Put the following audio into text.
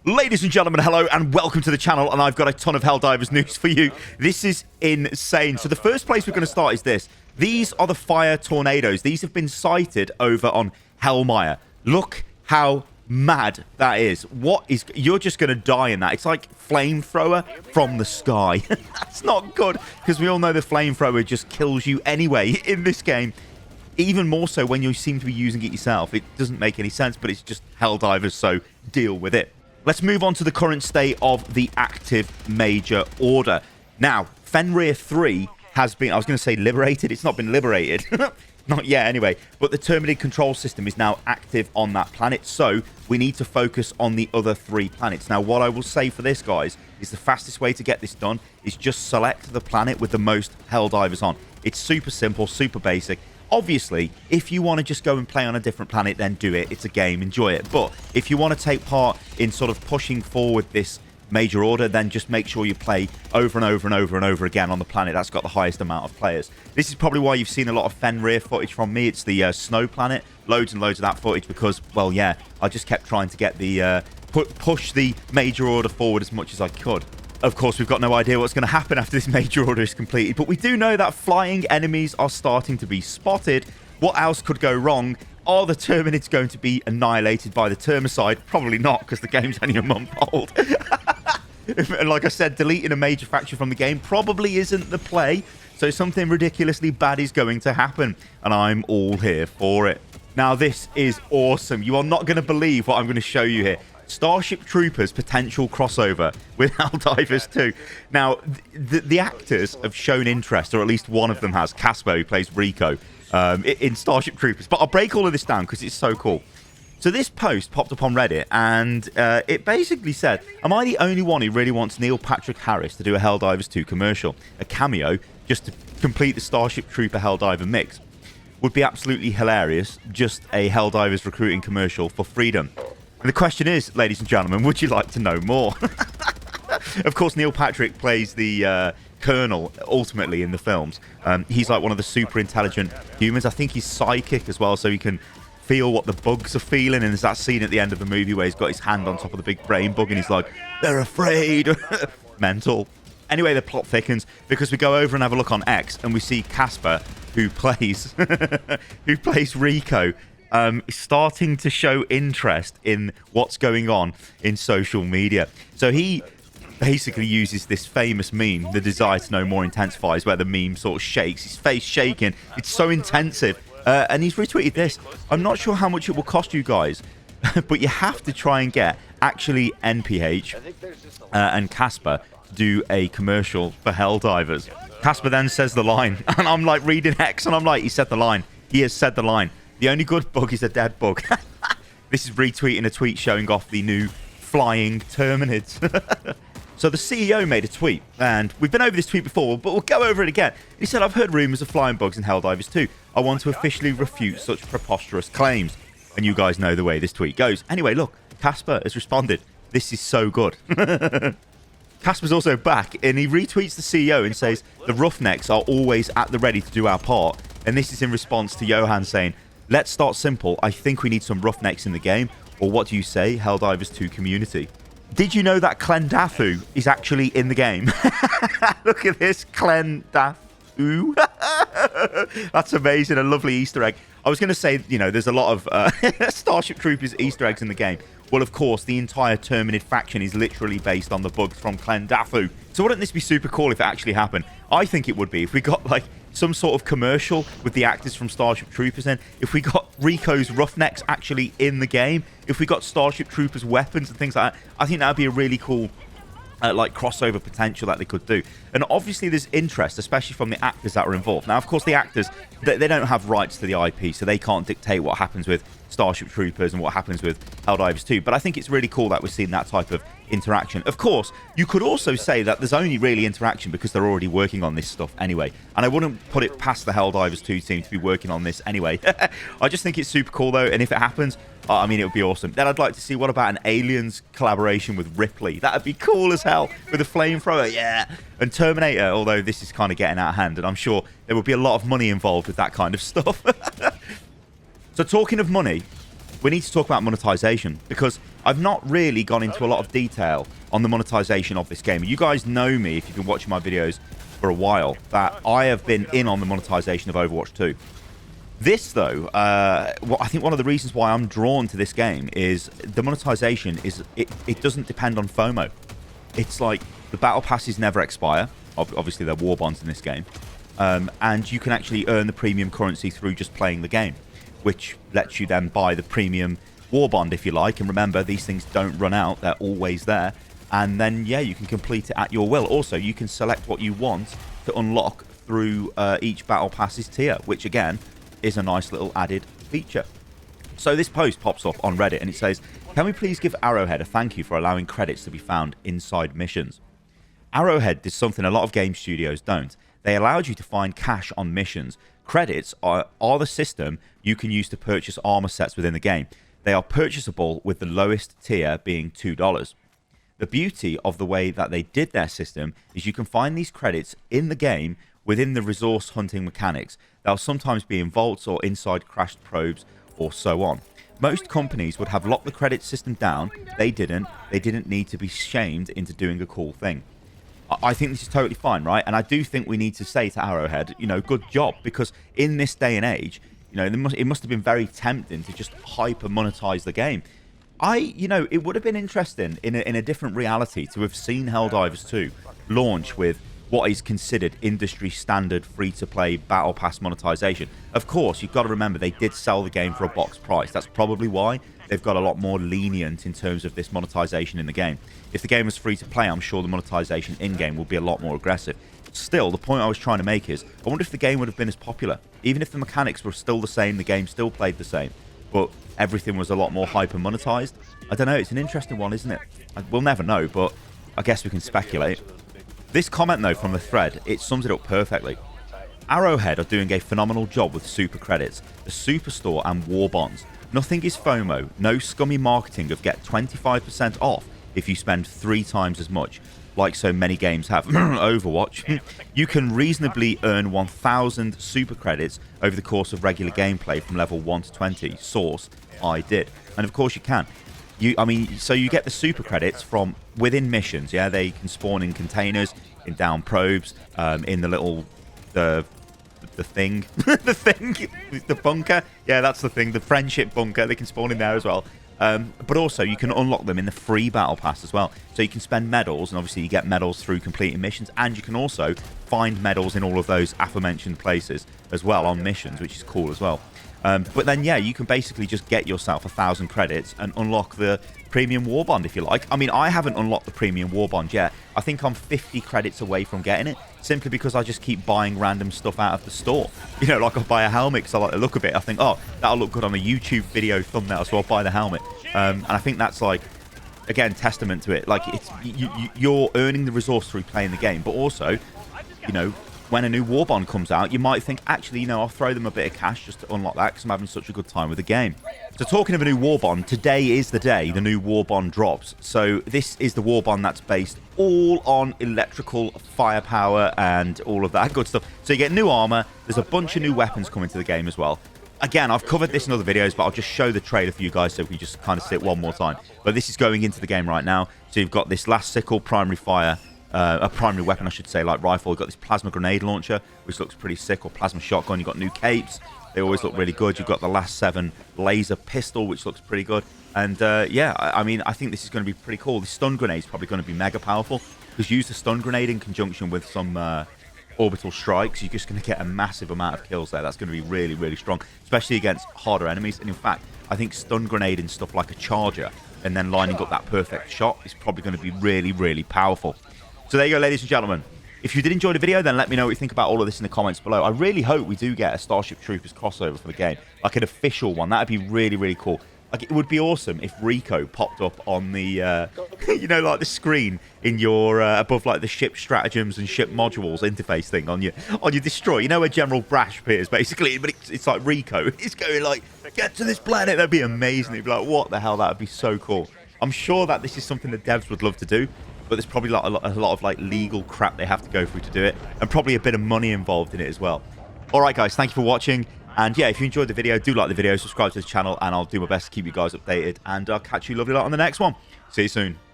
Ladies and gentlemen, hello and welcome to the channel, and I've got a ton of Helldivers news for you. This is insane. So the first place we're going to start is this. These are the fire tornadoes. These have been sighted over on Hellmire. Look how mad that is. You're just going to die in that. It's like flamethrower from the sky. That's not good, because we all know the flamethrower just kills you anyway in this game. Even more so when you seem to be using it yourself. It doesn't make any sense, but it's just Helldivers, so deal with it. Let's move on to the current state of the active major order. Now, Fenrir 3 has been, I was going to say liberated. It's not been liberated. Not yet, anyway. But the Terminated Control System is now active on that planet. So we need to focus on the other 3 planets. Now, what I will say for this, guys, is the fastest way to get this done is just select the planet with the most Helldivers on. It's super simple, super basic. Obviously, if you want to just go and play on a different planet, then do it. It's a game. Enjoy it. But if you want to take part in sort of pushing forward this major order, then just make sure you play over and over and over and over again on the planet that's got the highest amount of players. This is probably why you've seen a lot of Fenrir footage from me. It's the snow planet. Loads and loads of that footage because, well, yeah, I just kept trying to get the push the major order forward as much as I could. Of course, we've got no idea what's going to happen after this major order is completed, but we do know that flying enemies are starting to be spotted. What else could go wrong? Are the Terminids going to be annihilated by the Termicide? Probably not, because the game's only a month old. And like I said, deleting a major faction from the game probably isn't the play, so something ridiculously bad is going to happen, and I'm all here for it. Now, this is awesome. You are not going to believe what I'm going to show you here. Starship Troopers potential crossover with Helldivers 2. Now, the actors have shown interest, or at least one of them has, Casper, who plays Rico, in Starship Troopers. But I'll break all of this down because it's so cool. So this post popped up on Reddit, and it basically said, am I the only one who really wants Neil Patrick Harris to do a Helldivers 2 commercial? A cameo, just to complete the Starship Trooper Helldiver mix. Would be absolutely hilarious, just a Helldivers recruiting commercial for freedom. And the question is, ladies and gentlemen, would you like to know more? Of course, Neil Patrick plays the Colonel, ultimately, in the films. He's like one of the super intelligent humans. I think he's psychic as well, so he can feel what the bugs are feeling. And there's that scene at the end of the movie where he's got his hand on top of the big brain bug, and he's like, they're afraid. Mental. Anyway, the plot thickens because we go over and have a look on X, and we see Casper, who plays Rico, starting to show interest in what's going on in social media. So he basically uses this famous meme, the desire to know more intensifies, where the meme sort of shakes, his face shaking. It's so intensive. And he's retweeted this. I'm not sure how much it will cost you guys, but you have to try and get actually NPH and Casper to do a commercial for Helldivers. Casper then says the line, and I'm like reading X, and I'm like, he said the line. He has said the line. The only good bug is a dead bug. This is retweeting a tweet showing off the new flying Terminids. So the CEO made a tweet, and we've been over this tweet before, but we'll go over it again. He said, I've heard rumors of flying bugs in Helldivers 2. I want to officially refute such preposterous claims. And you guys know the way this tweet goes. Anyway, look, Casper has responded. This is so good. Casper's also back, and he retweets the CEO and says, the Roughnecks are always at the ready to do our part. And this is in response to Johan saying, let's start simple. I think we need some Roughnecks in the game. Or what do you say, Helldivers 2 community? Did you know that Clendafu is actually in the game? Look at this, Clendafu. That's amazing, a lovely Easter egg. I was going to say, you know, there's a lot of Starship Troopers Easter eggs in the game. Well, of course, the entire Terminid faction is literally based on the bugs from Clendafu. So wouldn't this be super cool if it actually happened? I think it would be. If we got, like, some sort of commercial with the actors from Starship Troopers in, if we got Rico's Roughnecks actually in the game, if we got Starship Troopers weapons and things like that, I think that would be a really cool like crossover potential that they could do. And obviously there's interest, especially from the actors that are involved. Now, of course, the actors, they don't have rights to the IP, so they can't dictate what happens with Starship Troopers and what happens with Helldivers 2. But I think it's really cool that we're seeing that type of interaction. Of course, you could also say that there's only really interaction because they're already working on this stuff anyway. And I wouldn't put it past the Helldivers 2 team to be working on this anyway. I just think it's super cool, though. And if it happens, I mean, it would be awesome. Then I'd like to see, what about an Aliens collaboration with Ripley? That would be cool as hell. With a flamethrower, yeah. And Terminator, although this is kind of getting out of hand. And I'm sure there would be a lot of money involved with that kind of stuff. So talking of money, we need to talk about monetization, because I've not really gone into a lot of detail on the monetization of this game. You guys know me, if you've been watching my videos for a while, that I have been in on the monetization of Overwatch 2. This, though, I think one of the reasons why I'm drawn to this game is the monetization is it doesn't depend on FOMO. It's like the battle passes never expire. Obviously, they're Warbonds in this game. And you can actually earn the premium currency through just playing the game, which lets you then buy the premium Warbond, if you like. And remember, these things don't run out. They're always there. And then, yeah, you can complete it at your will. Also, you can select what you want to unlock through each battle pass's tier, which, again, is a nice little added feature. So this post pops up on Reddit and it says, "Can we please give Arrowhead a thank you for allowing credits to be found inside missions?" Arrowhead did something a lot of game studios don't. They allowed you to find cash on missions. Credits are the system you can use to purchase armor sets within the game. They are purchasable, with the lowest tier being $2. The beauty of the way that they did their system is you can find these credits in the game within the resource hunting mechanics. They'll sometimes be in vaults or inside crashed probes or so on. Most companies would have locked the credit system down. They didn't. They didn't need to be shamed into doing a cool thing. I think this is totally fine, right? And I do think we need to say to Arrowhead, you know, good job, because in this day and age, you know, it must have been very tempting to just hyper monetize the game. It would have been interesting in a different reality to have seen Helldivers 2 launch with what is considered industry standard free-to-play battle pass monetization. Of course, you've got to remember they did sell the game for a box price. That's probably why they've got a lot more lenient in terms of this monetization in the game. If the game was free-to-play, I'm sure the monetization in-game will be a lot more aggressive. Still, the point I was trying to make is, I wonder if the game would have been as popular. Even if the mechanics were still the same, the game still played the same, but everything was a lot more hyper-monetized. I don't know, it's an interesting one, isn't it? We'll never know, but I guess we can speculate. This comment, though, from the thread, it sums it up perfectly. Arrowhead are doing a phenomenal job with super credits, the superstore and war bonds. Nothing is FOMO, no scummy marketing of get 25% off if you spend 3 times as much, like so many games have. Overwatch. You can reasonably earn 1,000 super credits over the course of regular gameplay from level 1 to 20. Source, I did. And of course you can. So you get the super credits from within missions, yeah? They can spawn in containers, in down probes, in the little, the thing, the bunker. Yeah, that's the thing, the friendship bunker. They can spawn in there as well. But also, you can unlock them in the free battle pass as well. So you can spend medals, and obviously you get medals through completing missions, and you can also find medals in all of those aforementioned places as well on missions, which is cool as well. But then, yeah, you can basically just get yourself 1,000 credits and unlock the premium Warbond, if you like. I mean, I haven't unlocked the premium Warbond yet. I think I'm 50 credits away from getting it, simply because I just keep buying random stuff out of the store. You know, like I'll buy a helmet because I like the look of it. I think, oh, that'll look good on a YouTube video thumbnail, so I'll buy the helmet. And I think that's, like, again, testament to it. Like, you're earning the resource through playing the game, but also, you know, when a new Warbond comes out, you might think, actually, you know, I'll throw them a bit of cash just to unlock that because I'm having such a good time with the game. So talking of a new Warbond, today is the day the new Warbond drops. So this is the Warbond that's based all on electrical firepower and all of that good stuff. So you get new armor. There's a bunch of new weapons coming to the game as well. Again, I've covered this in other videos, but I'll just show the trailer for you guys so we can just kind of see it one more time. But this is going into the game right now. So you've got this last sickle primary fire, a primary weapon, I should say, like rifle. You've got this plasma grenade launcher, which looks pretty sick, or plasma shotgun. You've got new capes. They always look really good. You've got the last 7 laser pistol, which looks pretty good. And yeah, I mean, I think this is going to be pretty cool. The stun grenade is probably going to be mega powerful, because use the stun grenade in conjunction with some orbital strikes. You're just going to get a massive amount of kills there. That's going to be really, really strong, especially against harder enemies. And in fact, I think stun grenade and stuff like a charger and then lining up that perfect shot is probably going to be really, really powerful. So there you go, ladies and gentlemen. If you did enjoy the video, then let me know what you think about all of this in the comments below. I really hope we do get a Starship Troopers crossover for the game, like an official one. That'd be really, really cool. Like, it would be awesome if Rico popped up on the, you know, like the screen in your above like the ship stratagems and ship modules interface thing on your destroyer. You know where General Brash appears, basically, but it's like Rico. It's going like, get to this planet. That'd be amazing. It'd be like, what the hell? That'd be so cool. I'm sure that this is something the devs would love to do, but there's probably like a lot of like legal crap they have to go through to do it, and probably a bit of money involved in it as well. All right, guys, thank you for watching, And yeah, if you enjoyed the video, do like the video, subscribe to the channel, and I'll do my best to keep you guys updated. And I'll catch you lovely lot on the next one. See you soon.